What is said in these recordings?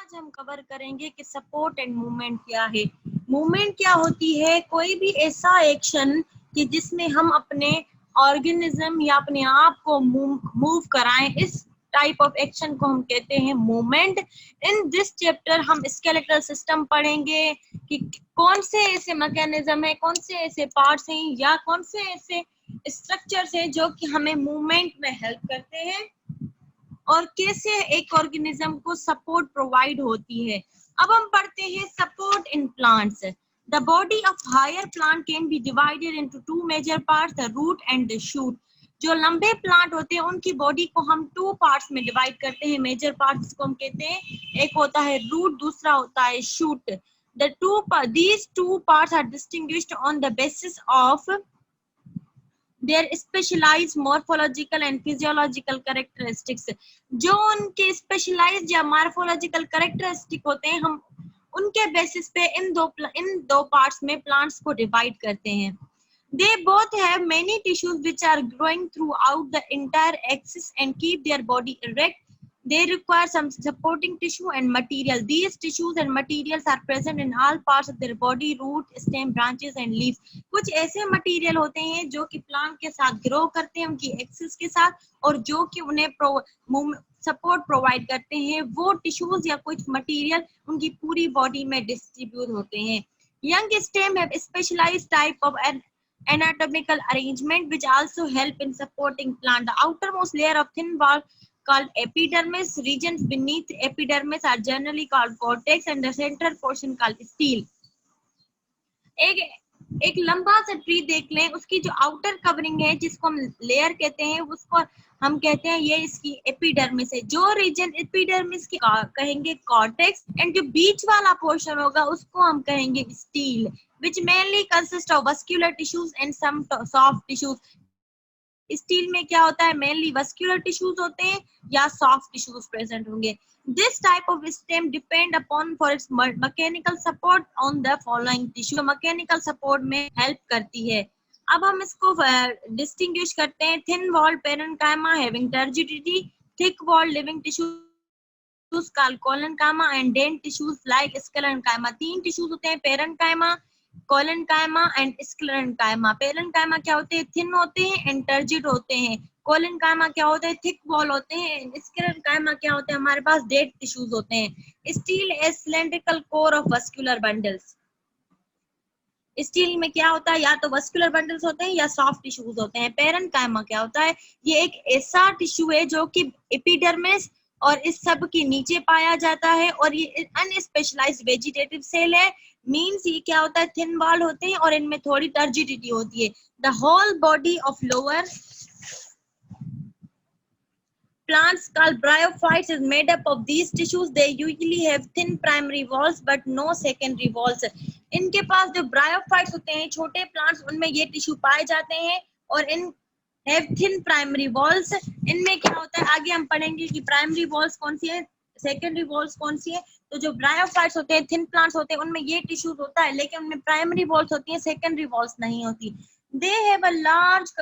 आज हम कवर करेंगे कि सपोर्ट एंड मूवमेंट क्या है। मूवमेंट क्या होती है? कोई भी ऐसा एक्शन कि जिसमें हम अपने ऑर्गेनिज्म या अपने आप को मूव कराएं, इस टाइप ऑफ एक्शन को हम कहते हैं मूवमेंट। इन दिस चैप्टर हम स्केलेटल सिस्टम पढ़ेंगे कि कौन से ऐसे मैकेनिज्म है, कौन से ऐसे पार्ट्स हैं या कौन से ऐसे स्ट्रक्चर्स हैं जो कि हमें मूवमेंट में हेल्प करते हैं और कैसे एक ऑर्गेनिज्म को सपोर्ट प्रोवाइड होती है। अब हम पढ़ते हैं support in plants. The body of higher plant can be divided into two major parts, the root and the shoot. जो लंबे प्लांट होते हैं उनकी बॉडी को हम टू पार्ट्स में डिवाइड करते हैं, मेजर पार्ट जिसको हम कहते हैं, एक होता है रूट, दूसरा होता है shoot. These two parts are distinguished on the basis of their specialized morphological and physiological characteristics। जो उनके स्पेशलाइज्ड या मॉर्फोलॉजिकल कैरेक्टरिस्टिक होते हैं, हम उनके बेसिस पे इन दो पार्ट्स में प्लांट्स को डिवाइड करते हैं। They both have many tissues which are growing throughout the entire axis and keep their body erect. They require some supporting tissue and material. These tissues and materials are present in all parts of their body: root, stem, branches and leaves. कुछ ऐसे material होते हैं जो कि plant के साथ grow करते हैं, उनकी एक्सिस के साथ, और जो कि उन्हें सपोर्ट प्रोवाइड करते हैं। वो टिश्यूज या कुछ मटेरियल उनकी पूरी बॉडी में डिस्ट्रीब्यूट होते हैं। Young stem have specialized type of anatomical arrangement which also help in supporting plant. The outermost layer of thin wall called epidermis, regions beneath epidermis are generally called cortex, and the central portion called stele. एक लंबा सा tree देख लें, उसकी जो outer covering है जिसको हम लेयर कहते हैं, उसको हम कहते हैं ये इसकी एपिडर्मिस है। जो रीजन एपिडर्मिस की कहेंगे कॉर्टेक्स, एंड जो बीच वाला पोर्शन होगा उसको हम कहेंगे steel, which mainly consist of vascular tissues and some soft tissues. Steel में क्या होता है? मेनली वस्कुलर टिश्यूज होते हैं या सॉफ्ट टिश्यूज प्रेजेंट होंगे। This type of stem depend upon for its mechanical support on the following tissue. Mechanical support में help करती है। अब हम इसको डिस्टिंग्विश करते हैं। Thin walled parenchyma having turgidity, thick walled living tissues called collenchyma and डेंट टिश्यूज लाइक स्क्लेरेन्काइमा। तीन टिश्यूज होते हैं, parenchyma, collenchyma and sclerenchyma. Parenchyma क्या होते हैं? थिन होते हैं एंड टर्जिड होते हैं। कोलेनकाइमा क्या होते हैं? थिक वॉल होते हैं। स्क्लेरेन्काइमा क्या होते हैं? हमारे पास डेड टिश्यूज होते हैं। Steel A cylindrical core of vascular bundles. Steel में क्या होता है? या तो वस्कुलर बंडल्स होते हैं या सॉफ्ट टिश्यूज होते हैं। पेरेन्काइमा क्या होता है? ये एक ऐसा टिश्यू है जो कि एपिडर्मिस और इस सब के नीचे पाया जाता है, और ये अनस्पेशलाइज्ड वेजिटेटिव सेल है। मीन्स ये क्या होता है? थिन वॉल होते हैं और इनमें थोड़ी टर्जिडिटी होती है। The whole body of lower plants called bryophytes is made up of these tissues. They usually have thin primary walls but no secondary walls. इनके पास जो ब्रायोफाइट्स होते हैं, छोटे प्लांट्स, उनमें ये टिश्यू पाए जाते हैं और इन have thin primary walls. इनमें क्या होता है? आगे हम पढ़ेंगे कि प्राइमरी वॉल्स कौन सी है, सेकेंडरी वॉल्स कौन सी है। तो जो ब्रायोफाइट्स होते हैं, थिन प्लांट्स होते हैं, उनमें ये टिश्यूज होता है, लेकिन उनमें प्राइमरी वॉल्स होती है, सेकेंडरी वॉल्स नहीं होती। They have a large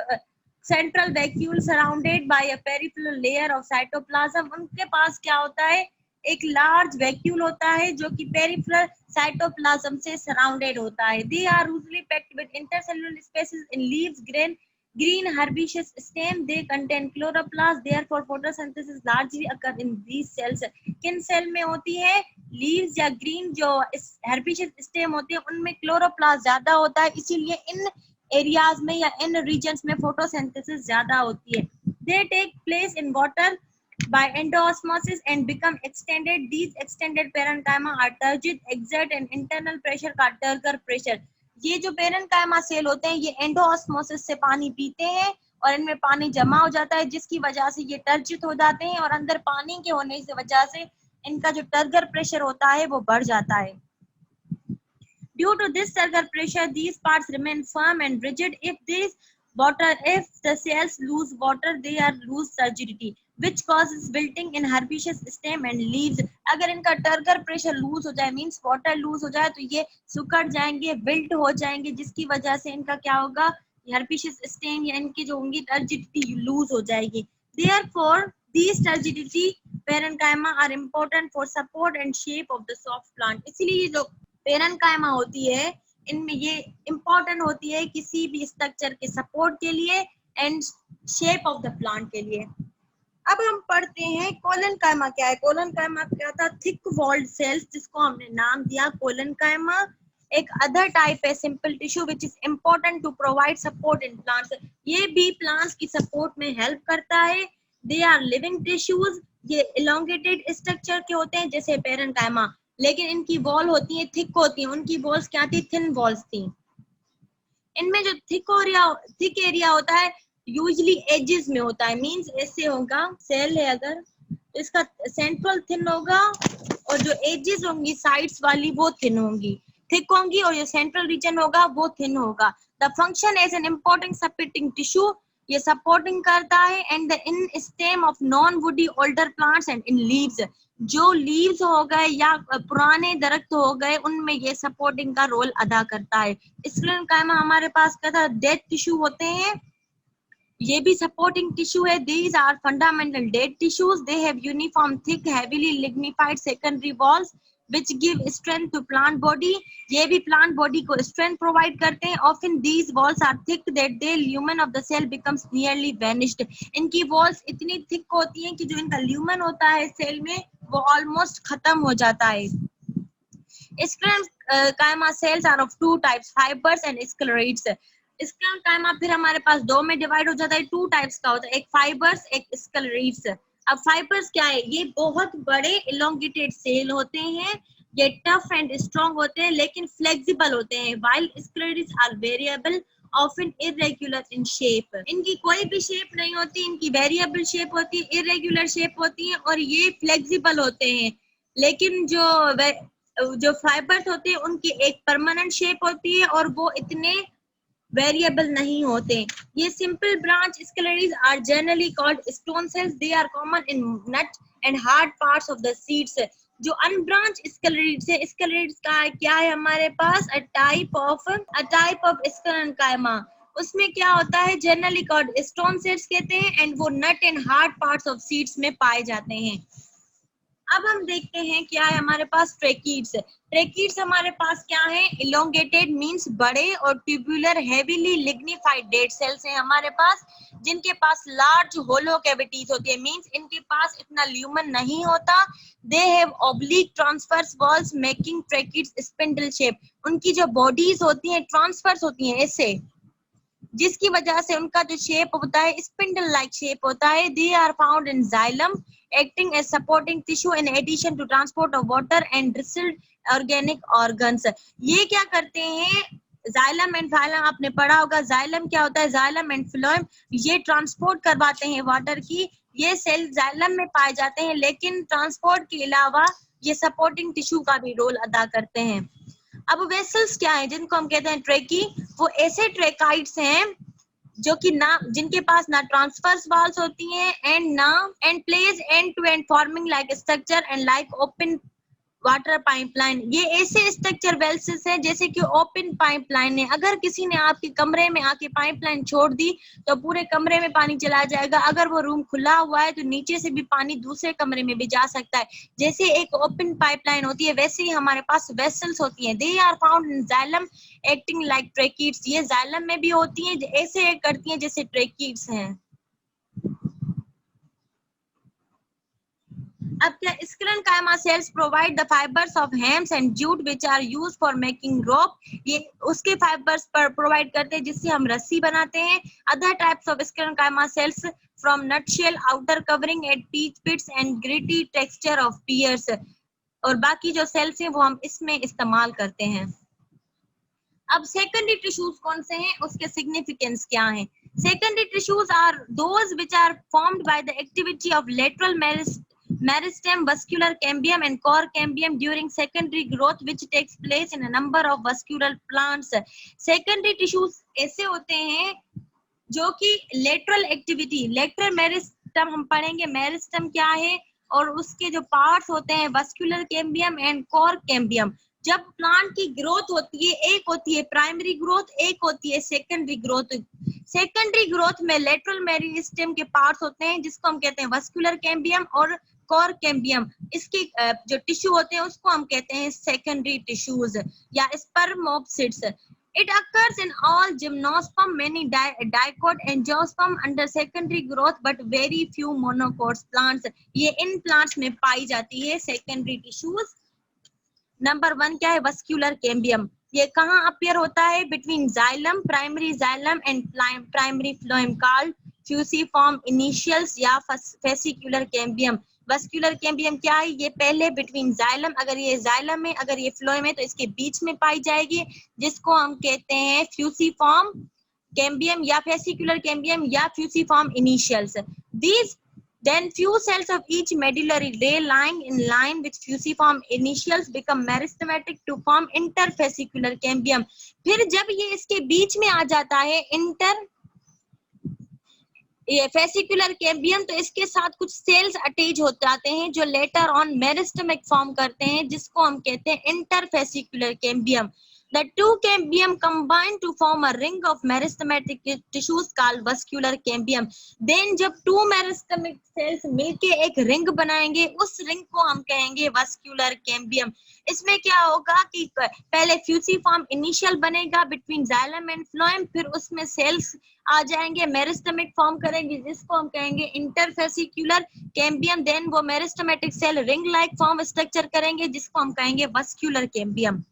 central vacuole surrounded by a peripheral layer of cytoplasm. उनके पास क्या होता है? एक लार्ज वैक्यूल होता है जो कि पेरिफेरल साइटोप्लाज्म से सराउंडेड होता है। They are usually packed with intercellular spaces in leaves, green herbaceous stem. They contain chloroplast, therefore photosynthesis largely occur in these cells. किन सेल में होती है? लीव्स या ग्रीन जो herbaceous stem होती है उनमें क्लोरोप्लास्ट ज्यादा होता है, इसीलिए इन एरियाज में या इन रीजन्स में फोटोसिंथेसिस ज्यादा होती है। They take place in water by endosmosis and become extended. These extended parenchyma are turgid, exert an internal pressure called turgor pressure. ये जो पेरेन्काइमा सेल होते हैं, ये एंडोऑस्मोसिस से पानी पीते हैं और इनमें पानी जमा हो जाता है, जिसकी वजह से ये टर्जित हो जाते हैं और अंदर पानी के होने की वजह से इनका जो टर्गर प्रेशर होता है वो बढ़ जाता है। Due to this turgor pressure, these parts remain firm and rigid. If the cells lose water, they are lose turgidity, which causes wilting in herbaceous stem and leaves. अगर इनका टर्गर प्रेशर लूज हो जाए, means water loose हो जाए, तो ये सुकड़ जाएंगे, wilt हो जाएंगे, जिसकी वजह से इनका क्या होगा? herbaceous stem या इनकी जो होंगी टर्जिडिटी लूज हो जाएगी। Therefore, these turgidity parenchyma are important for support and shape of the soft plant. इसीलिए ये जो पेरेन्काइमा होती है इनमें ये इम्पोर्टेंट होती है किसी भी स्ट्रक्चर के सपोर्ट के लिए and shape of the plant के लिए। अब हम पढ़ते हैं कोलेनकाइमा क्या है। कोलेनकाइमा क्या था? थिक वॉल्ड सेल्स, जिसको हमने नाम दिया कोलेनकाइमा। एक अदर टाइप है simple tissue which is important to provide support in plants. ये भी प्लांट्स की सपोर्ट में हेल्प करता है। They are living tissues. ये इलोंगेटेड स्ट्रक्चर के होते हैं जैसे पेरेन्काइमा, लेकिन इनकी वॉल होती है थिक होती है। उनकी वॉल्स क्या थी? थिन वॉल्स थी। इनमें जो थिक एरिया होता है यूजली एजेस में होता है। मींस ऐसे होगा, सेल है अगर तो इसका सेंट्रल थिन होगा और जो एजेस होंगी साइड्स वाली वो थिन होंगी, थिक होंगी, और जो सेंट्रल रीजन होगा वो थिन होगा। The function as an important supporting tissue, ये सपोर्टिंग करता है। And the in stem of non woody older plants and in leaves, जो लीव्स हो गए या पुराने दरख्त हो गए उनमें ये सपोर्टिंग का रोल अदा करता है। स्क्लेरेंकाइमा हमारे पास क्या था? डेड टिश्यू होते हैं, ये भी सपोर्टिंग टिश्यू है। These are fundamental dead tissues. They have uniform thick heavily lignified secondary walls which give strength to plant body। ये भी plant body को strength provide करते हैं। Often these walls are thick that the lumen of the cell becomes nearly vanished। इनकी walls इतनी thick होती हैं कि जो इनका lumen होता है सेल में वो almost खत्म हो जाता है। Sclerenchyma cells are of two types, fibers and sclerites। Sclerenchyma फिर हमारे पास दो में डिवाइड हो जाता है, टू टाइप्स का होता है, एक फाइबर्स एक स्क्लेरिट्स। अब फाइबर्स क्या है? ये बहुत बड़े इलोंगेटेड सेल होते हैं, ये टफ एंड स्ट्रॉन्ग होते हैं लेकिन फ्लेक्सिबल होते हैं। while sclerites are variable often irregular in shape। इनकी कोई भी शेप नहीं होती, इनकी वेरिएबल शेप होती है, इरेगुलर शेप होती है और ये फ्लेक्सिबल होते हैं। लेकिन जो फाइबर्स होते हैं उनकी एक परमानेंट शेप होती है और वो इतने वेरिएबल नहीं होते। ये simple branch sclereids are generally called stone cells. They are common in nut and hard parts of the seeds. जो अनब्रांच स्क्लेरीज है, स्क्लेरीज का क्या है हमारे पास? A type of sclerenchyma. उसमें क्या होता है? जनरली कॉल्ड स्टोन सेल्स कहते हैं एंड वो nut and hard parts of seeds में पाए जाते हैं। अब हम देखते हैं क्या है हमारे पास? ट्रेकीड्स। ट्रेकीड्स हमारे पास क्या है? इलोंगेटेड मींस बड़े और tubular heavily lignified dead cells हैं हमारे पास, जिनके पास लार्ज होलो कैविटीज होती है। मींस इनके पास इतना ल्यूमन नहीं होता। They have oblique transverse walls making tracheids spindle shape. उनकी जो बॉडीज होती हैं ट्रांसवर्स होती हैं ऐसे, जिसकी वजह से उनका जो शेप होता है स्पिंडल लाइक शेप होता है। They are found in xylem acting as supporting tissue in addition to transport of water and resealed organic organs. ये क्या करते हैं? जाइलम एंड फाइलम आपने पढ़ा होगा। जाइलम क्या होता है? जाइलम एंड फ्लोएम ये ट्रांसपोर्ट करवाते हैं वाटर की। ये सेल जाइलम में पाए जाते हैं लेकिन ट्रांसपोर्ट के अलावा ये सपोर्टिंग टिश्यू का भी रोल अदा करते हैं। अब वेसल्स क्या है जिनको हम कहते हैं ट्रेकी? वो ऐसे ट्रेकाइड्स हैं जो कि ना जिनके पास ना ट्रांसफर्स वॉल्स होती हैं and plates end to end forming like structure and like open water pipeline. ये ऐसे स्ट्रक्चर वेल्सेस है जैसे कि ओपन पाइपलाइन है। अगर किसी ने आपके कमरे में आके पाइपलाइन छोड़ दी तो पूरे कमरे में पानी चला जाएगा। अगर वो रूम खुला हुआ है तो नीचे से भी पानी दूसरे कमरे में भी जा सकता है। जैसे एक ओपन पाइपलाइन होती है वैसे ही हमारे पास वेसल्स होती हैं। They are found in xylem acting like tracheids. ये जाइलम में भी होती हैं, ऐसे एक करती हैं जैसे ट्रेकीड्स हैं। अब क्या? Sclerenchyma cells provide the fibres of hemps and jute which are used for making rope. ये उसके फाइबर्स पर प्रोवाइड करते हैं जिससे हम रस्सी बनाते हैं। Other types of sclerenchyma cells from nutshell outer covering at peach pits and gritty texture of pears. और बाकी जो सेल्स हैं वो हम इसमें इस्तेमाल करते हैं। अब सेकेंडरी टिश्यूज कौन से हैं, उसके सिग्निफिकेंस क्या है? Secondary tissues are those which are formed by the activity of lateral meristem, vascular cambium and core cambium during secondary growth which takes place in a number of vascular plants। secondary tissues ऐसे होते हैं जो कि lateral activity, lateral meristem हम पढ़ेंगे, meristem क्या है और उसके जो पार्ट्स होते हैं vascular cambium and core cambium। जब प्लांट की ग्रोथ होती है, एक होती है प्राइमरी ग्रोथ, एक होती है सेकेंडरी ग्रोथ। सेकेंडरी ग्रोथ में लेटरल मेरिस्टेम के पार्ट्स होते हैं जिसको हम कहते हैं वस्कुलर कैम्बियम, और कोर कैम्बियम, इसके जो टिश्यू होते हैं उसको हम कहते हैं सेकेंडरी टिश्यूज या स्पर्मोप्सिड्स. It occurs in all gymnosperm, many dicot angiosperm under secondary growth, but very few monocots plants. ये इन plants में पाई जाती है secondary tissues. नंबर 1 क्या है? Vascular cambium. ये कहाँ अपीयर होता है? Between xylem, primary xylem and primary phloem, called fusiform initials या फेसिकुलर कैम्बियम. वस्क्यूलर कैम्बियम क्या है? ये पहले बिटवीन जाइलम, अगर ये जाइलम है, अगर ये फ्लोएम है तो इसके बीच में पाई जाएगी, जिसको हम कहते हैं फ्यूसिफॉर्म कैम्बियम या फेसिकुलर कैम्बियम या फ्यूसिफॉर्म initials. These then few cells of each medullary layer lying in line with fusiform initials become meristematic to form interfascicular cambium. फिर जब ये इसके बीच में आ जाता है ये फेसिकुलर कैम्बियम, तो इसके साथ कुछ सेल्स अटैच हो जाते हैं जो लेटर ऑन मेरिस्टेमिक फॉर्म करते हैं, जिसको हम कहते हैं interfascicular cambium. The two cambium combine to form a ring of meristematic tissues called vascular cambium. Then जब two meristemic cells मिलके एक रिंग बनाएंगे, उस रिंग को हम कहेंगे vascular cambium. इसमें क्या होगा कि पहले फ्यूसिफॉर्म इनिशियल बनेगा बिटवीन जाइलम एंड फ्लोएम, फिर उसमें सेल्स आ जाएंगे, मेरिस्टेमिक फॉर्म करेंगे, जिसको हम कहेंगे इंटरफेसिकुलर कैम्बियम. देन वो meristematic cell ring like form structure करेंगे, जिसको हम कहेंगे vascular cambium.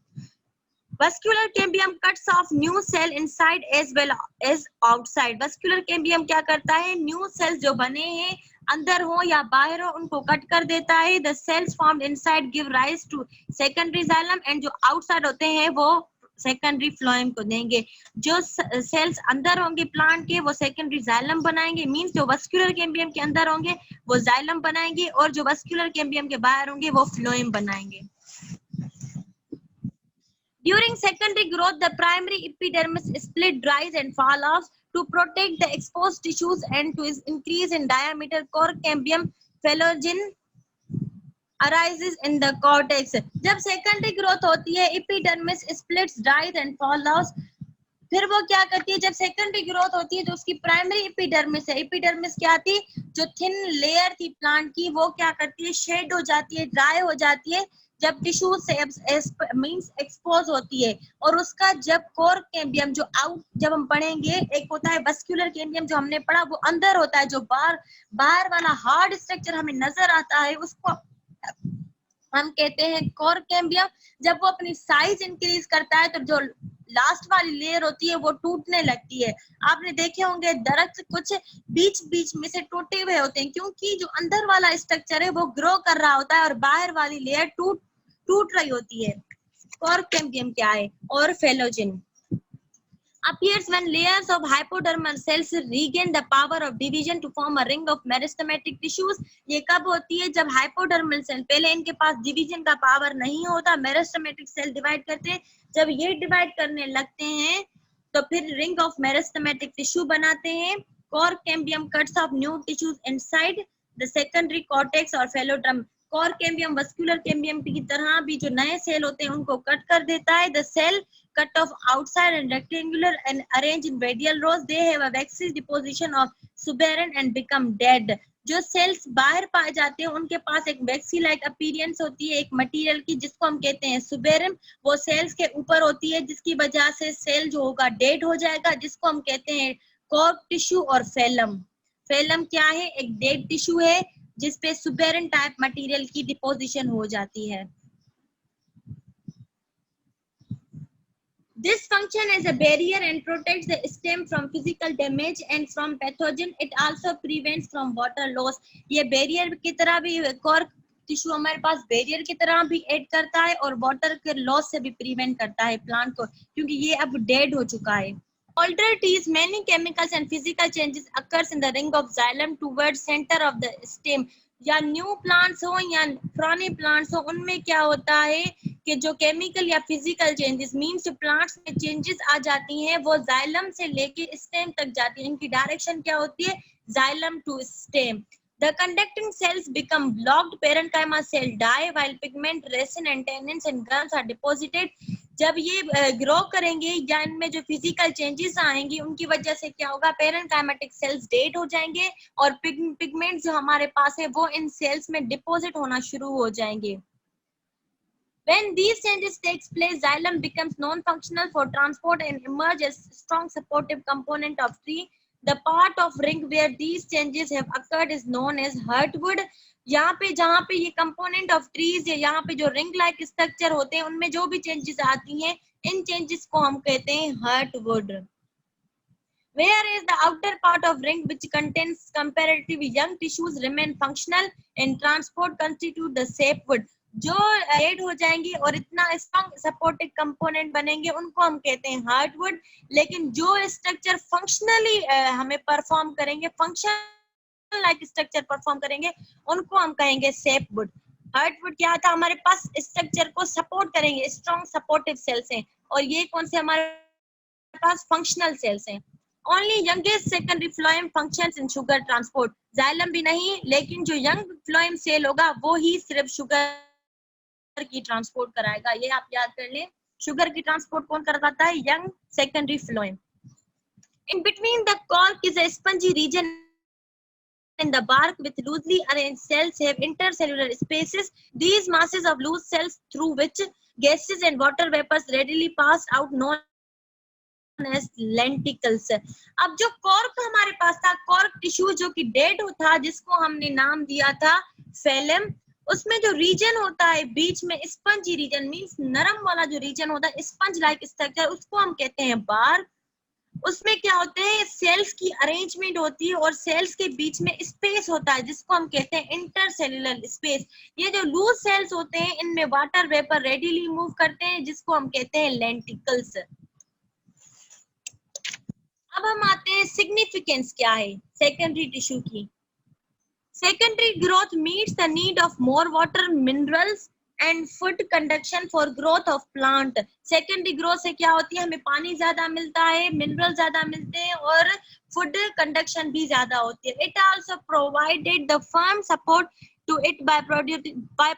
Vascular cambium cuts off new cell inside as well as outside. Vascular cambium क्या करता है? न्यू सेल्स जो बने हैं अंदर हो या बाहर हो, उनको कट कर देता है. The cells formed inside give rise to secondary xylem, and जो outside होते हैं वो सेकेंडरी फ्लोएम को देंगे. जो सेल्स अंदर होंगे प्लांट के वो सेकेंडरी जाइलम बनाएंगे, मींस जो वस्कुलर कैम्बियम के अंदर होंगे वो जाइलम बनाएंगे, और जो वस्कुलर कैम्बियम के बाहर होंगे वो फ्लोएम बनाएंगे. During secondary growth, the primary epidermis split dries and fall off. To protect the exposed tissues and to increase in diameter, core cambium phalogen arises in the cortex. जब secondary growth होती है, epidermis splits, dries and fall off. फिर वो क्या करती है? जब secondary growth होती है तो उसकी प्राइमरी एपिडर्मिस है. एपिडर्मिस क्या थी? जो थिन लेयर थी प्लांट की, वो क्या करती है? शेड हो जाती है, ड्राई हो जाती है जब टिश्यू से मींस एक्सपोज होती है. और उसका जब कोर कैम्बियम जो आउट जब हम पढ़ेंगे, एक होता है वस्कुलर कैम्बियम जो हमने पढ़ा, वो अंदर होता है. जो बाहर वाला हार्ड स्ट्रक्चर हमें नजर आता है उसको हम कहते हैं कोर कैम्बियम. जब वो अपनी साइज इंक्रीज करता है तो जो लास्ट वाली लेयर होती है वो टूटने लगती है. आपने देखे होंगे दरख्त कुछ बीच बीच में से टूटे हुए होते हैं, क्योंकि जो अंदर वाला स्ट्रक्चर है वो ग्रो कर रहा होता है और बाहर वाली लेयर टूट रही होती है. कोर कैम्बियम क्या है? और फेलोजिन appears when layers of hypodermal cells regain the power of division to form a ring of meristematic tissues. ये कब होती है? जब hypodermal cell, पहले इनके पास डिवीजन का पावर नहीं होता, meristematic cell डिवाइड करते हैं. जब ये डिवाइड करने लगते हैं तो फिर रिंग ऑफ meristematic टिश्यू बनाते हैं. Core cambium cuts of new tissues inside the secondary cortex और phelloderm. Core cambium vascular cambium की तरह भी जो नए सेल होते हैं उनको कट कर देता है. The cell cut off outside and rectangular and arranged in radial rows. They have a waxy deposition of suberin and become dead. जो सेल्स बाहर पाए जाते हैं उनके पास एक वैक्सी लाइक अपीयरेंस होती है एक मटेरियल की, जिसको हम कहते हैं सुबेरिन. वो सेल्स के ऊपर होती है, जिसकी वजह से सेल जो होगा डेड हो जाएगा, जिसको हम कहते हैं कॉर्क टिश्यू और फेलम. फेलम क्या है? एक डेड टिश्यू है जिसपे सुबेरिन टाइप मटेरियल की डिपोजिशन हो जाती है. This function as a barrier and protects the stem from physical damage and from pathogen. It also prevents from water loss. ये barrier की तरह भी कोर टिश्यू हमारे पास barrier की तरह भी aid करता है और water के loss से भी prevent करता है plant को, क्योंकि ये अब dead हो चुका है. Older trees, many chemicals and physical changes occurs in the ring of xylem towards center of the stem. या न्यू प्लांट्स हो या पुराने प्लांट्स हो, उनमें क्या होता है कि जो केमिकल या फिजिकल चेंजेस मींस जो प्लांट्स में चेंजेस आ जाती हैं वो जाइलम से लेके स्टेम तक जाती है. इनकी डायरेक्शन क्या होती है? Xylem to stem. The conducting cells become blocked, parenchyma cell die while pigment, resin and tannins and gums are deposited. जब ये ग्रो करेंगे या इनमें जो फिजिकल चेंजेस आएंगे उनकी वजह से क्या होगा, पेरेंकाइमेटिक सेल्स डेड हो जाएंगे और पिगमेंट जो हमारे पास है वो इन सेल्स में डिपॉजिट होना शुरू हो जाएंगे. When these changes takes place, xylem becomes non-functional for transport and emerge as strong supportive component of tree. The part of ring where these changes have occurred is known as heartwood. यहाँ पे जहाँ पे ये component of trees या यहाँ पे जो ring like structure होते हैं उनमें जो भी changes आती हैं इन changes को हम कहते हैं heartwood. Whereas the outer part of ring which contains comparatively young tissues remain functional and transport constitute the shapewood. जो एड हो जाएंगे और इतना स्ट्रॉन्ग सपोर्टिव कंपोनेंट बनेंगे उनको हम कहते हैं हार्डवुड. लेकिन जो स्ट्रक्चर फंक्शनली हमें परफॉर्म करेंगे, फंक्शन लाइक स्ट्रक्चर परफॉर्म करेंगे उनको हम कहेंगे शेपवुड. हार्डवुड क्या था, हमारे पास स्ट्रक्चर को सपोर्ट करेंगे, स्ट्रॉन्ग सपोर्टिव सेल्स हैं और ये कौन से हमारे पास फंक्शनल सेल्स हैं. Only youngest secondary phloem functions in sugar transport. Xylem भी नहीं, लेकिन जो young phloem सेल होगा वो ही सिर्फ शुगर की ट्रांसपोर्ट कराएगा. ये आप याद कर लें, शुगर की ट्रांसपोर्ट कौन करवाता है, young secondary phloem. In between the cork is a spongy region and the bark with loosely arranged cells have intercellular spaces. These masses of loose cells through which gases and water vapors readily pass out known lenticels. अब जो cork हमारे पास था, cork tissue जो कि dead था जिसको हमने नाम दिया था फेलम, उसमें जो रीजन होता है बीच में स्पंजी रीजन मींस नरम वाला जो रीजन होता है स्पंज लाइक स्ट्रक्चर उसको हम कहते हैं बार्क. उसमें क्या होते हैं, सेल्स की अरेंजमेंट होती है और सेल्स के बीच में स्पेस होता है जिसको हम कहते हैं इंटरसेल्युलर स्पेस. ये जो लूज सेल्स होते हैं इनमें वाटर वेपर रेडिली मूव करते हैं जिसको हम कहते हैं लेंटिकल्स. अब हम आते हैं सिग्निफिकेंस क्या है सेकेंडरी टिश्यू की. Secondary growth meets the need of more water, minerals and food conduction for growth of plant. Secondary growth से क्या होती है, हमें पानी ज्यादा मिलता है, मिनरल ज्यादा मिलते हैं और फूड कंडक्शन भी ज्यादा होती है. It also provided the firm support to it by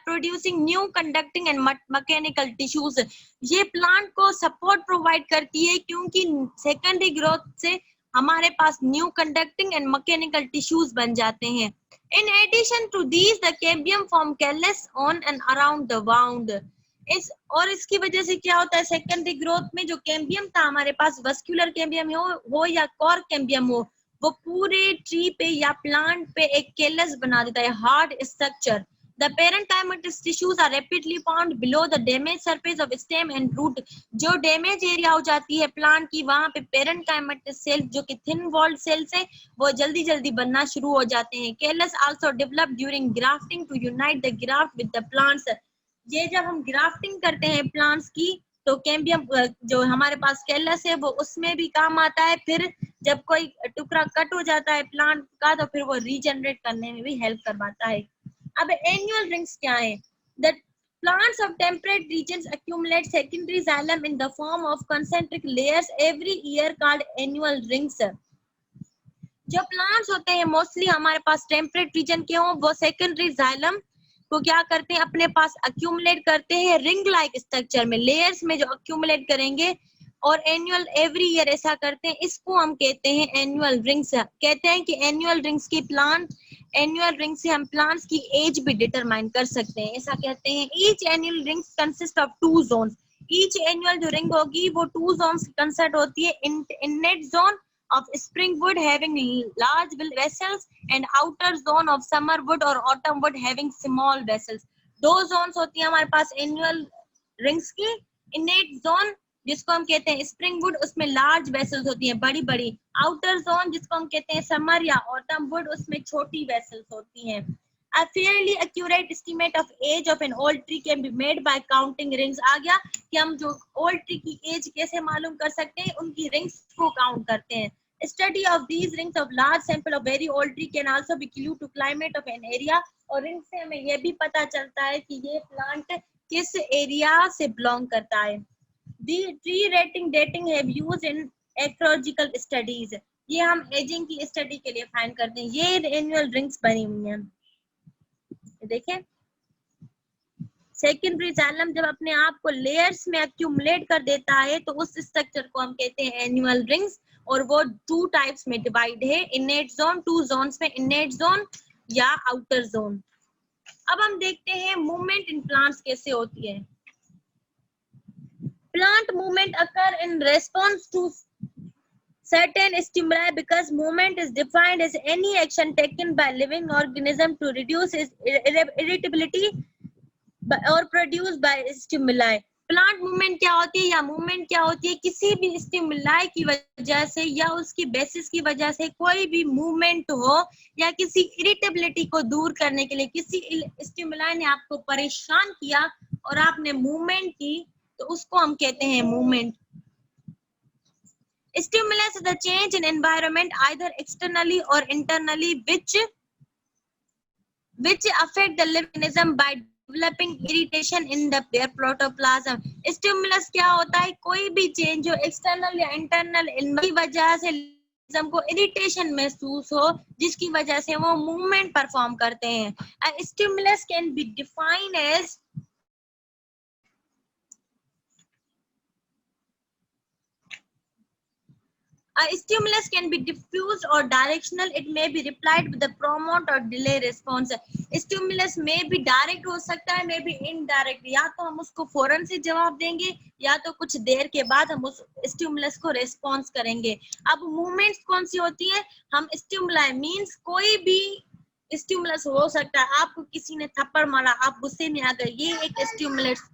producing new conducting and mechanical tissues. ये प्लांट को सपोर्ट प्रोवाइड करती है क्योंकि सेकेंडरी ग्रोथ से हमारे पास new conducting and mechanical tissues बन जाते हैं. In addition to these, the cambium form callus on and around the wound. और इसकी वजह से क्या होता है, सेकेंडरी ग्रोथ में जो कैम्बियम था हमारे पास, वस्कुलर कैम्बियम हो या कॉर्क कैम्बियम हो, वो पूरे ट्री पे या प्लांट पे एक केलस बना देता है, hard structure. The parenchymatous tissues are rapidly found below the damaged surface of stem and root. जो डैमेज एरिया हो जाती है प्लांट की वहां पे parenchymatous cells जो कि thin walled cells है वो जल्दी जल्दी बनना शुरू हो जाते हैं. Callus also develop during grafting to unite the graft with the plants. ये जब हम ग्राफ्टिंग करते हैं प्लांट्स की तो कैम्बियम जो हमारे पास कैलस है वो उसमें भी काम आता है. फिर जब कोई टुकड़ा कट हो जाता है प्लांट का तो फिर वो रीजनरेट करने में भी हेल्प करवाता है. अब एनुअल रिंग्स क्या है, the plants of temperate regions accumulate secondary xylem in the form of concentric layers every year called annual rings. जो प्लांट्स होते हैं मोस्टली हमारे पास टेम्परेट रीजन के हों वो सेकेंडरी जाइलम को क्या करते हैं, अपने पास अक्यूमुलेट करते हैं रिंग लाइक स्ट्रक्चर में, लेयर्स में जो अक्यूमुलेट करेंगे और एनुअल एवरी ईयर ऐसा करते हैं. इसको हम कहते हैं एनुअल रिंग्स. कहते हैं कि एनुअल रिंग्स की प्लांट, एनुअल रिंग से हम प्लांट्स की एज भी डिटरमाइन कर सकते हैं, ऐसा कहते हैं. Each annual rings consist of 2 zones. Each annual जो रिंग होगी वो 2 जोन्स कंसिस्ट होती है. Inner zone of spring wood having large vessels and outer zone of summer wood or autumn wood having small vessels. 2 zones होती है हमारे पास annual rings की. innate zone जिसको हम कहते हैं स्प्रिंग वुड उसमें लार्ज वेसल्स होती हैं बड़ी बड़ी. आउटर जोन जिसको हम कहते हैं समर या ऑटम वुड उसमें छोटी वेसल्स होती हैं. A fairly accurate estimate of age of an old tree can be made by counting rings. आ गया कि हम जो old tree की एज कैसे मालूम कर सकते हैं, उनकी रिंग्स को काउंट करते हैं. Study of these rings of large sample of very old tree can also be clue to climate of an area. और रिंग से हमें यह भी पता चलता है कि ये प्लांट किस एरिया से बिलोंग करता है. The tree rating dating have used in ecological studies. ये हम एजिंग की स्टडी के लिए फाइंड करते हैं। ये एनुअल रिंग्स बनी हुई हैं, देखें। सेकेंडरी जाइलम जब अपने आप को लेयर्स में एक्यूमुलेट कर देता है तो उस स्ट्रक्चर को हम कहते हैं एनुअल रिंग्स, और वो टू टाइप्स में डिवाइड है, इनेट जोन, टू जोन्स में, इनेट जोन या आउटर जोन। अब हम देखते हैं मूवमेंट इन प्लांट्स कैसे होती है। Plant movement occur in response to certain stimuli because movement is defined as any action taken by living organism to reduce its irritability or produced by stimuli। Plant movement क्या होती है या movement क्या होती है, किसी भी स्टिमुलाई की वजह से या उसकी बेसिस की वजह से कोई भी मूवमेंट हो या किसी इरिटेबिलिटी को दूर करने के लिए किसी स्टिमुलाई ने आपको परेशान किया और आपने मूवमेंट की तो उसको हम कहते हैं movement. Stimulus is the change in environment either externally or internally which affect the living organism by developing irritation in their protoplasm। Stimulus क्या होता है, कोई भी चेंज हो एक्सटर्नल या इंटरनल की वजह से organism को इरिटेशन महसूस हो जिसकी वजह से वो मूवमेंट परफॉर्म करते हैं। A stimulus can be defined as a stimulus can be diffuse or directional. It may be replied with a promote or delay response। Stimulus में भी डायरेक्ट हो सकता है, मे भी इनडायरेक्ट, या तो हम उसको फौरन से जवाब देंगे या तो कुछ देर के बाद हम उस स्टिमुलस को रेस्पॉन्स करेंगे। अब मूवमेंट्स कौन सी होती है, हम स्टिमुलाई मीन्स कोई भी स्टिमुलस हो सकता है। आपको किसी ने थप्पड़ मारा, आप गुस्से में आ गए, ये एक स्टिमुलस।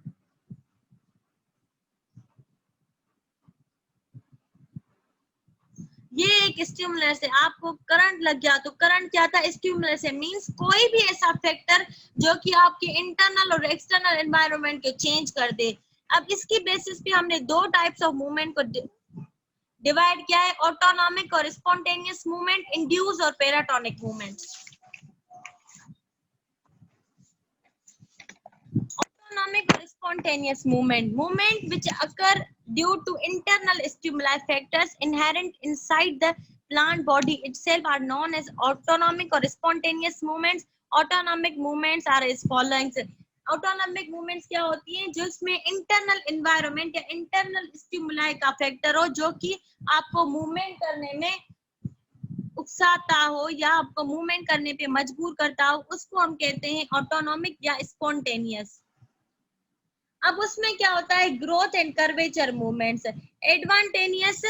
ये एक स्टिमुलस है। आपको करंट लग गया तो करंट क्या था, स्टिमुलस है। मींस कोई भी ऐसा फैक्टर जो कि आपके इंटरनल और एक्सटर्नल एनवायरनमेंट को चेंज कर दे। अब इसकी बेसिस पे हमने दो टाइप्स ऑफ मूवमेंट को डिवाइड किया है, ऑटोनॉमिक और स्पॉन्टेनियस मूवमेंट, इंड्यूस और paratonic movement. Autonomic or spontaneous movement which occur due to internal stimuli factors inherent inside the plant body itself are known as autonomic or spontaneous movements। Autonomic movements are as following। Autonomic movements क्या होती हैं, जिसमें internal environment या internal stimuli का factor हो जो कि आपको मूवमेंट करने में उकसाता हो या आपको मूवमेंट करने पे मजबूर करता हो, उसको हम कहते हैं ऑटोनॉमिक या स्पॉन्टेनियस। अब उसमें क्या होता है, growth and curvature movements. Adventitious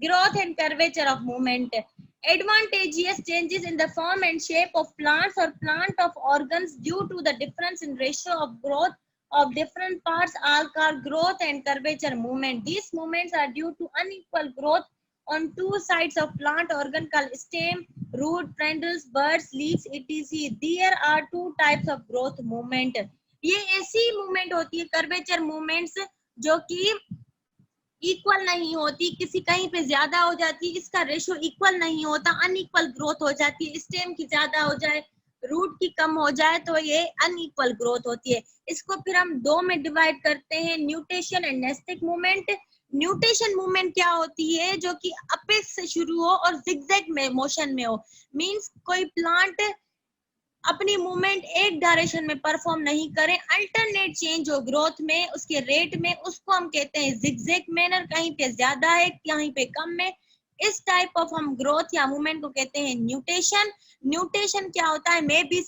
growth and curvature of movement। Advantageous changes in the form and shape of plants or plant of organs due to the difference in ratio of growth of different parts are called growth and curvature movement। These movements are due to unequal growth on two sides of plant organ called stem, root, tendrils, buds, leaves, etc। There are two types of growth movement। ये ऐसी movement होती है curvature movements जो कि equal नहीं होती, किसी कहीं पे ज्यादा हो जाती है, इसका रेशियो इक्वल नहीं होता, अनइक्वल ग्रोथ हो जाती है। स्टेम की ज्यादा हो जाए, रूट की कम हो जाए तो ये अनइक्वल ग्रोथ होती है। इसको फिर हम दो में डिवाइड करते हैं, nutation and nastic movement. Nutation movement क्या होती है, जो कि अपेक्स से शुरू हो और जिगजैग में मोशन में हो। मींस कोई प्लांट अपनी मूवमेंट एक डायरेक्शन में परफॉर्म नहीं करें, अल्टरनेट चेंज हो ग्रोथ में, उसके रेट में, उसको हम कहते हैं जिगजैग मैनर। कहीं पे ज्यादा है, कहीं पे कम में, इस टाइप ऑफ हम ग्रोथ या मूवमेंट को कहते हैं न्यूटेशन। न्यूटेशन क्या होता है, may be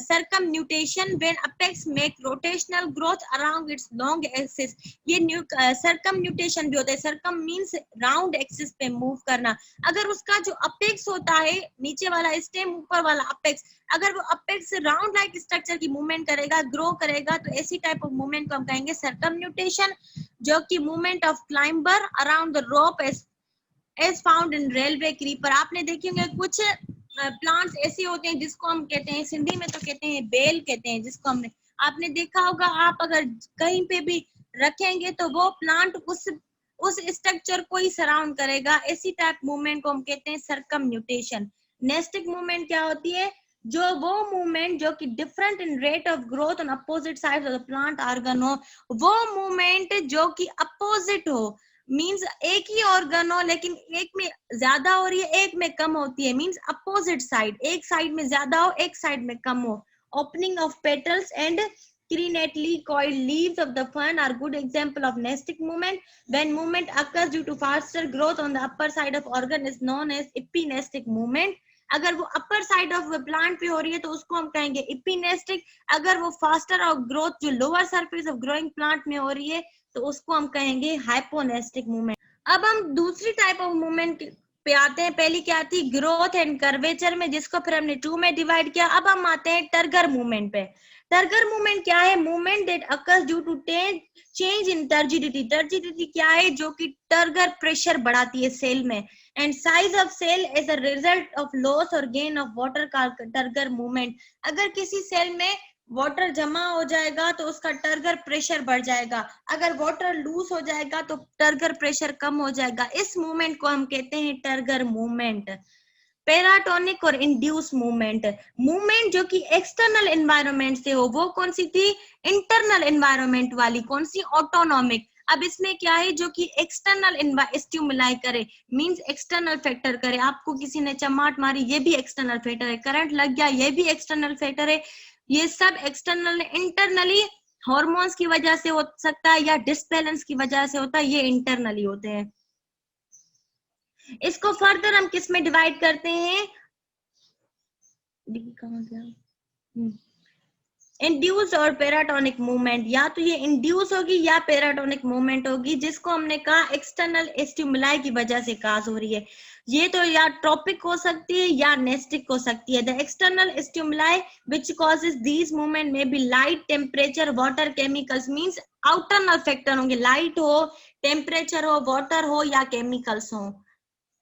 circumnutation when apex make rotational growth around its long axis। ये circumnutation भी होता है। circum means राउंड एक्सिस पे मूव करना। अगर उसका जो अपेक्स होता है, नीचे वाला स्टेम, ऊपर वाला अपेक्स, अगर वो अपेक्स राउंड लाइक स्ट्रक्चर की मूवमेंट करेगा, ग्रो करेगा, तो ऐसी टाइप ऑफ मूवमेंट को हम कहेंगे circumnutation। जो कि movement of climber around the rope as found in railway creeper. आपने देखे होंगे कुछ प्लांट्स ऐसे होते हैं जिसको हम कहते हैं, सिंधी में तो कहते हैं बेल कहते हैं, जिसको हमने आपने देखा होगा। आप अगर कहीं पे भी रखेंगे तो वो प्लांट उस स्ट्रक्चर को ही सराउंड करेगा। ऐसी टाइप मूवमेंट को हम कहते हैं सर्कमन्यूटेशन। नेस्टिक मूवमेंट क्या होती है, जो वो मूवमेंट जो कि different in rate of growth on opposite side of the plant organ हो, वो मूवमेंट जो कि अपोजिट हो, मींस एक ही ऑर्गन हो लेकिन एक में ज्यादा हो रही है एक में कम होती है, मींस अपोजिट साइड, एक साइड में ज्यादा हो एक साइड में कम हो। Opening of petals and crenatally coiled leaves of the fern are good example of nesting movement. When movement occurs due to faster growth on the upper side of organ is known as epinestic movement. अगर वो upper side of plant पे हो रही है तो उसको हम कहेंगे इपिनेस्टिक। अगर वो फास्टर ऑफ ग्रोथ जो lower surface of growing plant में हो रही है तो उसको हम कहेंगे हाइपोनेस्टिक मूवमेंट। अब हम दूसरी टाइप ऑफ मूवमेंट पे आते हैं। पहली क्या थी, ग्रोथ एंड कर्वेचर में, जिसको फिर हमने 2 में डिवाइड किया। अब हम आते हैं टर्गर मूवमेंट पे। टर्गर मूवमेंट क्या है, movement that occurs due to change in turgidity. Turgidity क्या है, जो कि टर्गर प्रेशर बढ़ाती है सेल में, and size of cell as a result of loss और गेन ऑफ वाटर का टर्गर मूवमेंट। अगर किसी सेल में वाटर जमा हो जाएगा तो उसका टर्गर प्रेशर बढ़ जाएगा, अगर वाटर लूज हो जाएगा तो टर्गर प्रेशर कम हो जाएगा। इस मूवमेंट को हम कहते हैं टर्गर मूवमेंट। पेराटोनिक और इंड्यूस मूवमेंट, मूवमेंट जो कि एक्सटर्नल एनवायरनमेंट से हो, वो कौन सी थी, इंटरनल एनवायरनमेंट वाली। कौन सी, ऑटोनॉमिक। अब इसमें क्या है, जो कि एक्सटर्नल स्टिमुलाई करे, मींस एक्सटर्नल फैक्टर करे। आपको किसी ने चमाट मारी, ये भी एक्सटर्नल फैक्टर है। करंट लग गया, ये भी एक्सटर्नल फैक्टर है। ये सब एक्सटर्नल। इंटरनली हार्मोन्स की वजह से हो सकता है या डिसबैलेंस की वजह से होता है, ये इंटरनली होते हैं। इसको फर्दर हम किस में डिवाइड करते हैं, कहाँ गया, इंड्यूस और पेराटोनिक मूवमेंट। या तो ये इंड्यूस होगी या पेराटोनिक मूवमेंट होगी, जिसको हमने कहा एक्सटर्नल स्टिमुलाई की वजह से काज हो रही है। ये तो या ट्रॉपिक हो सकती है या नेस्टिक हो सकती है। The external stimuli which causes these movement में be light, temperature, water, chemicals, means outernal factor होंगे, लाइट हो, टेम्परेचर हो, वाटर हो या केमिकल्स हो।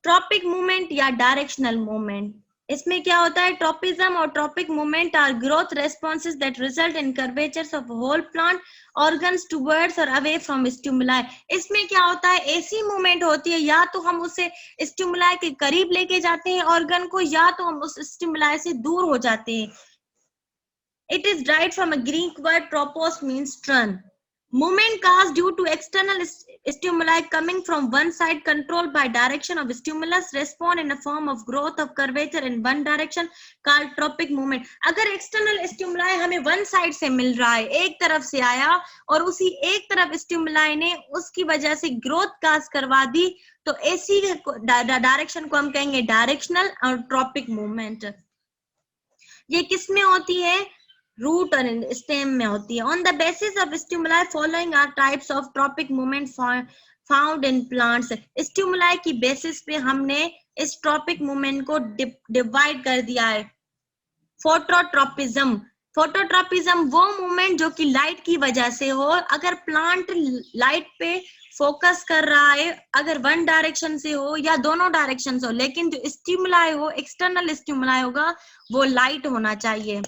ट्रॉपिक मूवमेंट या डायरेक्शनल मूवमेंट, इसमें क्या होता है, ट्रॉपिज्म और tropic movement are growth responses that result in curvatures of whole plant organs towards और अवे फ्रॉम स्टिमुलाई। इसमें क्या होता है, ऐसी मूवमेंट होती है, या तो हम उसे स्टिमुलाई के करीब लेके जाते हैं ऑर्गन को, या तो हम उस स्टिमुलाई से दूर हो जाते हैं। It is derived from a Greek word tropos, means turn. Movement caused due to external stimuli coming from one side, controlled by direction of stimulus, respond in a form of growth of curvature in one direction, called tropic movement. अगर external stimuli हमें one side से मिल रहा है, एक तरफ से आया और उसी एक तरफ stimuli ने उसकी वजह से growth cause करवा दी, तो ऐसी डायरेक्शन को हम कहेंगे डायरेक्शनल और ट्रॉपिक मूवमेंट। ये किस में होती है, रूट और स्टेम में होती है। On the basis of stimuli following are types of tropic movement found in plants. Stimuli की बेसिस पे हमने इस ट्रॉपिक मूवमेंट को डिवाइड कर दिया है। फोटोट्रोपिज्म, फोटोट्रोपिज्म वो मूवमेंट जो कि लाइट की वजह से हो। अगर प्लांट लाइट पे फोकस कर रहा है, अगर वन डायरेक्शन से हो या दोनों डायरेक्शन से हो, लेकिन जो स्टिमुलाई हो, एक्सटर्नल स्टिमुलाई होगा, वो लाइट होना चाहिए।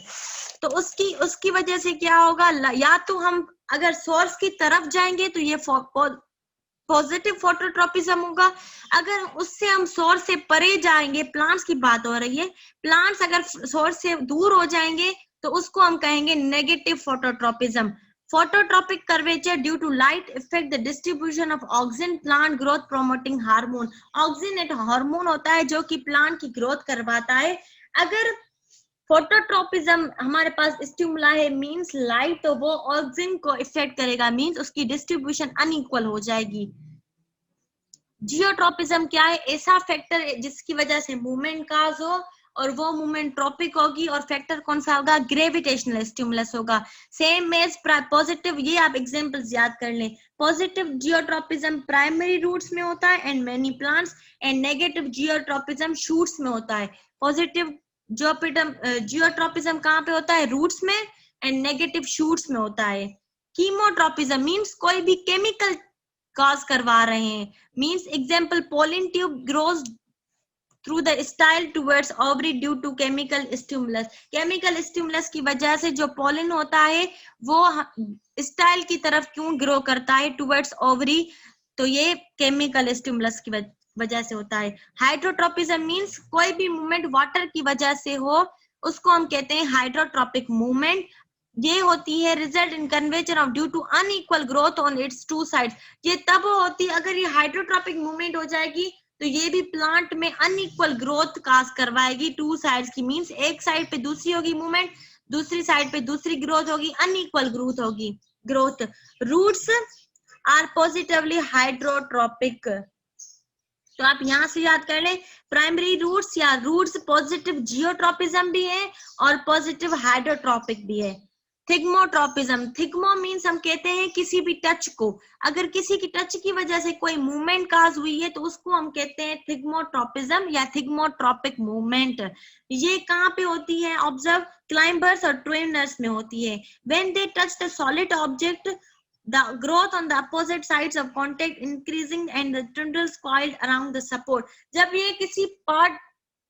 तो उसकी वजह से क्या होगा, या तो हम अगर सोर्स की तरफ जाएंगे तो ये पॉजिटिव फोटोट्रोपिज्म होगा। अगर उससे हम सोर्स से परे जाएंगे, प्लांट्स की बात हो रही है, प्लांट्स अगर सोर्स से दूर हो जाएंगे तो उसको हम कहेंगे negative phototropism. Phototropic curvature due to light affect the distribution of auxin, plant growth promoting hormone. Auxin एक हार्मोन होता है जो कि प्लांट की ग्रोथ करवाता है। अगर फोटोट्रोपिज्म हमारे पास स्टिमुला है, मींस लाइट, तो वो ऑक्सिन को इफेक्ट करेगा, मींस उसकी डिस्ट्रीब्यूशन अनइक्वल हो जाएगी। जियोट्रोपिज्म क्या है, ऐसा फैक्टर जिसकी वजह से मूवमेंट काज हो और वो मूवमेंट ट्रॉपिक होगी, और फैक्टर कौन सा होगा, ग्रेविटेशनल स्टिमुलस होगा। सेम एज पॉजिटिव, ये आप एग्जांपल्स याद कर लें। पॉजिटिव जियोट्रोपिज्म प्राइमरी रूट्स में होता है and many plants, and negative geotropism shoots में होता है। पॉजिटिव जियोट्रोपिज्म कहाँ पे होता है, रूट्स में, एंड नेगेटिव शूट्स में होता है। कीमोट्रोपिज्म मींस कोई भी केमिकल कॉज करवा रहे हैं, means example pollen tube grows through the style towards ovary due to chemical stimulus. Chemical stimulus की वजह से जो पोलिन होता है वो स्टाइल की तरफ क्यों ग्रो करता है, टुवर्ड्स ओवरी, तो ये केमिकल स्टिमुलस की वजह से होता है। हाइड्रोट्रोपिज्म मींस कोई भी मूवमेंट वाटर की वजह से हो, उसको हम कहते हैं हाइड्रोट्रॉपिक मूवमेंट। ये होती है result in convection of due to unequal growth on its two sides. ये तब होती है अगर ये हाइड्रोट्रॉपिक मूवमेंट हो जाएगी तो ये भी प्लांट में अनइक्वल ग्रोथ काज करवाएगी टू साइड्स की, मींस एक साइड पे दूसरी होगी मूवमेंट, दूसरी साइड पे दूसरी ग्रोथ होगी, अनइक्वल ग्रोथ होगी growth. Roots are positively hydrotropic, तो आप यहां से याद कर लें प्राइमरी रूट्स या रूट्स पॉजिटिव जियोट्रोपिज्म भी है और पॉजिटिव हाइड्रोट्रॉपिक भी है। थिग्मोट्रोपिज्म, थिग्मो मीन्स हम कहते हैं किसी भी टच को, अगर किसी की टच की वजह से कोई मूवमेंट काज हुई है तो उसको हम कहते हैं थिग्मोट्रोपिज्म या थिग्मोट्रोपिक मूवमेंट। ये कहाँ पे होती है? ऑब्जर्व क्लाइंबर्स और ट्रेनर्स में होती है। When they touch the solid object, the growth on the opposite sides of contact increasing and the tendrils coiled around the support। जब ये किसी पार्ट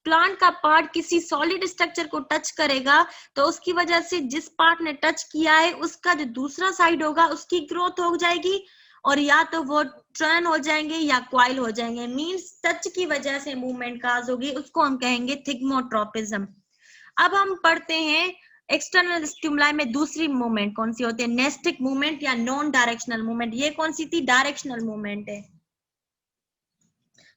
प्लांट का पार्ट किसी सॉलिड स्ट्रक्चर को टच करेगा तो उसकी वजह से जिस पार्ट ने टच किया है उसका जो दूसरा साइड होगा उसकी ग्रोथ हो जाएगी और या तो वो टर्न हो जाएंगे या क्वाइल हो जाएंगे, मींस टच की वजह से मूवमेंट काज होगी, उसको हम कहेंगे थिग्मोट्रोपिज्म। अब हम पढ़ते हैं एक्सटर्नल स्टिमुलाई में दूसरी मूवमेंट कौन सी होती है? नेस्टिक मूवमेंट या नॉन डायरेक्शनल मूवमेंट। ये कौन सी थी? डायरेक्शनल मूवमेंट है।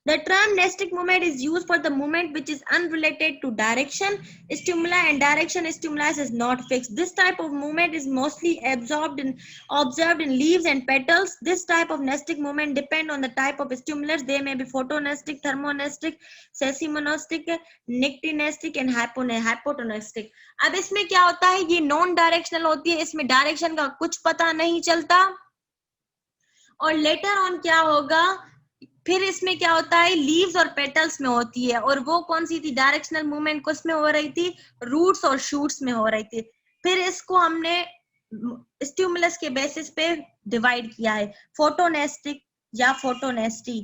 The term nestic movement is used for the movement which is unrelated to direction stimuli, and direction stimuli is not fixed. This type of movement is mostly observed in leaves and petals. This type of nestic movement depend on the type of stimulus. They may be photonestic, thermonestic, seismonestic, nictinestic and hypotonestic। अब इसमें क्या होता है? ये non directional होती है, इसमें direction का कुछ पता नहीं चलता और लेटर ऑन क्या होगा फिर इसमें क्या होता है? लीव्स और पेटल्स में होती है। और वो कौन सी थी? डायरेक्शनल मूवमेंट किसमें हो रही थी? रूट्स और शूट्स में हो रही थी। फिर इसको हमने स्टिमुलस के बेसिस पे डिवाइड किया है, फोटोनेस्टिक या फोटोनेस्टी।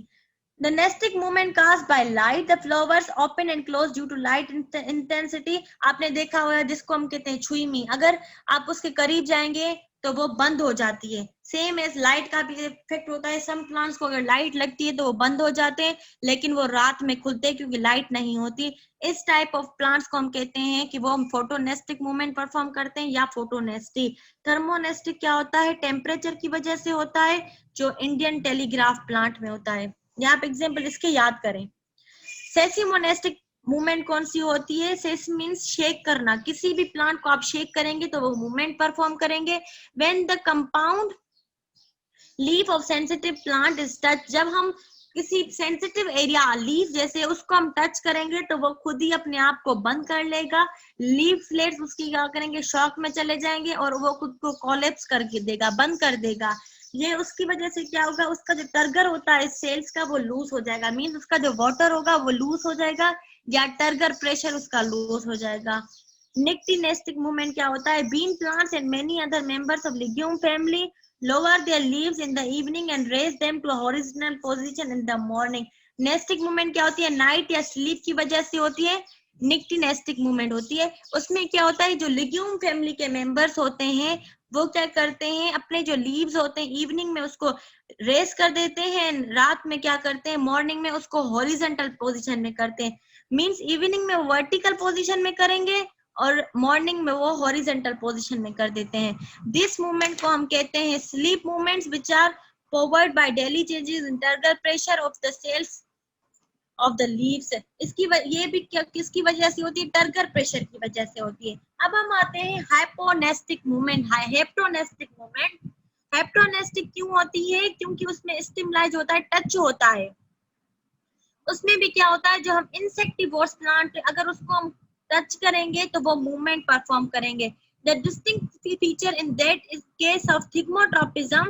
The nestic movement caused by light, the flowers open and close due to light intensity। आपने देखा हुआ है जिसको हम कहते हैं छुईमी, अगर आप उसके करीब जाएंगे तो वो बंद हो जाती है। सेम एज लाइट का भी इफेक्ट होता है, सम प्लांट्स को अगर लाइट लगती है तो वो बंद हो जाते हैं लेकिन वो रात में खुलते हैं क्योंकि लाइट नहीं होती। इस टाइप ऑफ प्लांट्स को हम कहते हैं कि वो हम फोटोनेस्टिक मूवमेंट परफॉर्म करते हैं या फोटोनेस्टी। थर्मोनेस्टिक क्या होता है? टेम्परेचर की वजह से होता है, जो इंडियन टेलीग्राफ प्लांट में होता है। यहाँ पे एग्जाम्पल इसके याद करें। सेसिमोनेस्टिक मूवमेंट कौन सी होती है? सेस मींस शेक करना, किसी भी प्लांट को आप शेक करेंगे तो वो मूवमेंट परफॉर्म करेंगे। When the compound leaf of sensitive plant is touch, जब हम किसी सेंसिटिव एरिया लीफ जैसे उसको हम टच करेंगे तो वो खुद ही अपने आप को बंद कर लेगा। लीफ फ्लेट्स उसकी क्या करेंगे? शॉक में चले जाएंगे और वो खुद को कोलैप्स करके देगा, बंद कर देगा। ये उसकी वजह से क्या होगा? उसका जो टर्गर होता है सेल्स का वो लूज हो जाएगा, मींस उसका जो वाटर होगा वो लूज हो जाएगा या टर्गर प्रेशर उसका लूज हो जाएगा। निक्टिनेस्टिक मूवमेंट क्या होता है? Bean plants and many other members of legume family lower their leaves in the evening and raise them to a horizontal position in the morning। Nastic movement क्या होती है? Night या स्लीप की वजह से होती है, निक्टिनेस्टिक मूवमेंट होती है। उसमें क्या होता है? जो लिग्यूम फैमिली के मेंबर्स होते हैं वो क्या करते हैं? अपने जो लीव्स होते हैं इवनिंग में उसको रेस कर देते हैं, रात में क्या करते हैं? मॉर्निंग में उसको हॉरिजॉन्टल पोजीशन में करते हैं, मींस इवनिंग में वर्टिकल पोजीशन में करेंगे और मॉर्निंग में वो हॉरिजॉन्टल पोजीशन में कर देते हैं। दिस मूवमेंट को हम कहते हैं sleep movements which are forward by daily changes in turgor pressure of the cells of the leaves. इसकी ये भी किसकी वजह से होती है? टर्गर प्रेशर की वजह से होती है। अब हम आते हैं हाइपोनेस्टिक मूवमेंट, हेप्टोनेस्टिक मूवमेंट। हेप्टोनेस्टिक क्यों होती है? क्योंकि उसमें स्टिमुलाई जो होता है टच होता है। उसमें भी क्या होता है? जो हम इंसेक्टिवोर्स प्लांट अगर उसको हम टच करेंगे तो वो मूवमेंट परफॉर्म करेंगे। The distinct feature in that is case of thigmotropism,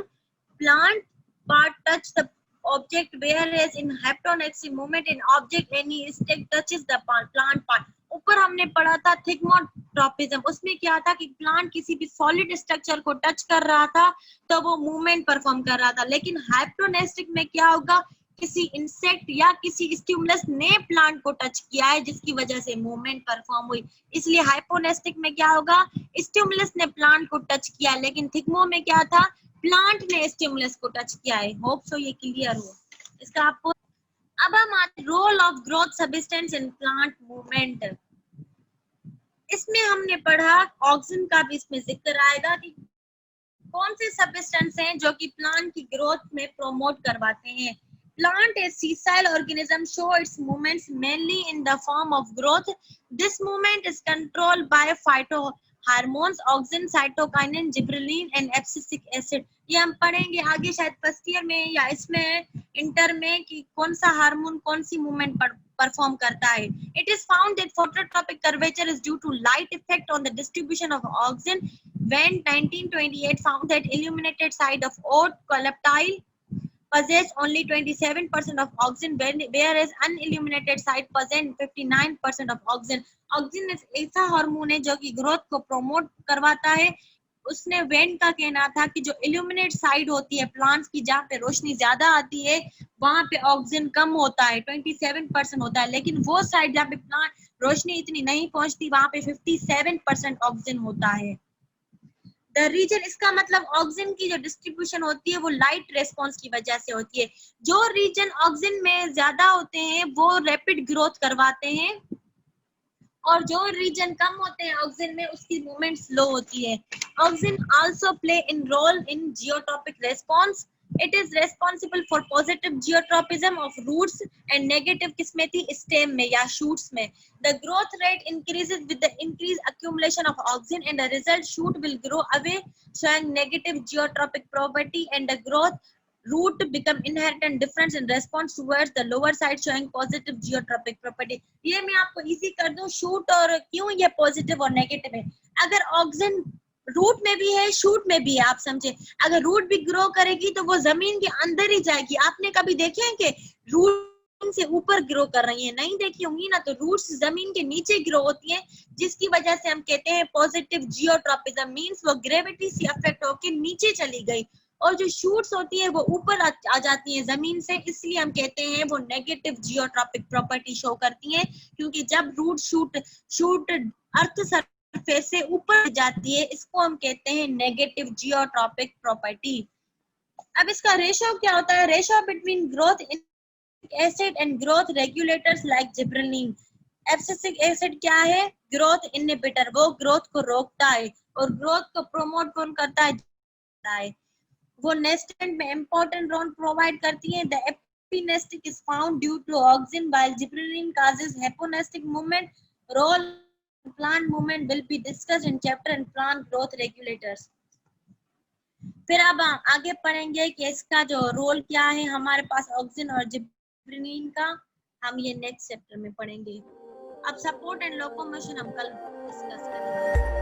plant part touch the object, whereas in haptonexic movement in object any stick touches the plant part। ऊपर हमने पढ़ा था थिग्मोट्रोपिज्म, उसमें क्या था कि प्लांट किसी भी सॉलिड स्ट्रक्चर को टच कर रहा था तो वो मूवमेंट परफॉर्म कर रहा था। लेकिन हाइप्टोनेस्टिक में क्या होगा? किसी इंसेक्ट या किसी स्टिमुलस ने प्लांट को टच किया है जिसकी वजह से मूवमेंट परफॉर्म हुई। इसलिए हाइपोनेस्टिक में क्या होगा? स्टिमुलस ने प्लांट को टच किया, लेकिन थिग्मो में क्या था? प्लांट ने स्टिमुलस को टच किया है। होप सो ये क्लियर हो इसका आपको। अब हम आते role of growth substance in plant movement. इसमें हमने पढ़ा ऑक्सीजन का भी इसमें जिक्र आएगा कि कौन से सब्सटेंस हैं जो कि प्लांट की ग्रोथ में प्रोमोट करवाते हैं। Plant is sessile organism show its movements mainly in the form of growth. This movement is controlled by phytohormones, auxin, cytokinin, gibberellin and abscisic acid. ये हम पढ़ेंगे आगे शायद फर्स्ट ईयर में या इसमें इंटर में कि कौन सा हार्मोन कौन सी मूवमेंट परफॉर्म करता है. It is found that phototropic curvature is due to light effect on the distribution of auxin. When 1928 found that illuminated side of oat coleoptile possess only 27% of oxygen, whereas unilluminated side possess 59% of oxygen. Oxygen ऐसा hormone है जो कि growth को promote करवाता है. उसने when का कहना था कि जो इल्यूमिनेट साइड होती है प्लांट्स की, जहाँ पे रोशनी ज्यादा आती है वहां पे ऑक्सीजन कम होता है, 27% होता है, लेकिन वो साइड जहाँ पे प्लांट रोशनी इतनी नहीं पहुंचती वहां पे 57% ऑक्सीजन होता है. द रीजन, इसका मतलब ऑक्सीजन की जो डिस्ट्रीब्यूशन होती है वो लाइट रेस्पॉन्स की वजह से होती है. जो रीजन ऑक्सीजन में ज्यादा होते हैं वो रैपिड ग्रोथ करवाते हैं और जो रीजन कम होते हैं ऑक्सीजन में उसकी मूवमेंट स्लो होती है. Oxygen also play in role in geotropic response. It is responsible for positive geotropism of roots and negative किसमें थी, stem में या shoots में. The growth rate increases with the increased accumulation of oxygen and the result shoot will grow away showing negative geotropic property and the growth root become inherent difference in response towards the lower side showing positive geotropic property. ये मैं आपको easy कर दूं shoot और क्यों ये positive और negative है. अगर ऑक्सीजन रूट में भी है शूट में भी है, आप समझे, अगर रूट भी ग्रो करेगी तो वो जमीन के अंदर ही जाएगी. आपने कभी देखे हैं कि रूट से ऊपर ग्रो कर रही है? नहीं देखी होंगी ना. तो रूट्स जमीन के नीचे ग्रो होती है जिसकी वजह से हम कहते हैं पॉजिटिव जियोट्रॉपिज्म, मींस वो ग्रेविटी से अफेक्ट होकर नीचे चली गई. और जो शूट्स होती है वो ऊपर आ जाती है जमीन से, इसलिए हम कहते हैं वो नेगेटिव जियोट्रॉपिक प्रॉपर्टी शो करती हैं, क्योंकि जब रूट शूट अर्थ सरफेस से ऊपर जाती है इसको हम कहते हैं नेगेटिव जियोट्रॉपिक प्रॉपर्टी. अब इसका रेशियो क्या होता है? Ratio between growth acid and growth regulators like gibberellin. Abscisic acid क्या है? ग्रोथ इनहिबिटर, वो ग्रोथ को रोकता है. और ग्रोथ को प्रमोट कौन करता है? वो नेस्टेंट में इंपॉर्टेंट रोल प्रोवाइड करती है. The epinastic is found due to oxygen while gibberellin causes hyponestic movement. Role plant movement will be discussed in chapter and plant growth regulators. फिर अब आगे पढ़ेंगे कि इसका जो रोल क्या है हमारे पास ऑक्सीजन और जिब्रेलिन का, हम ये नेक्स्ट चैप्टर में पढ़ेंगे. अब सपोर्ट एंड लोकोमोशन हम कल डिस्कस करेंगे.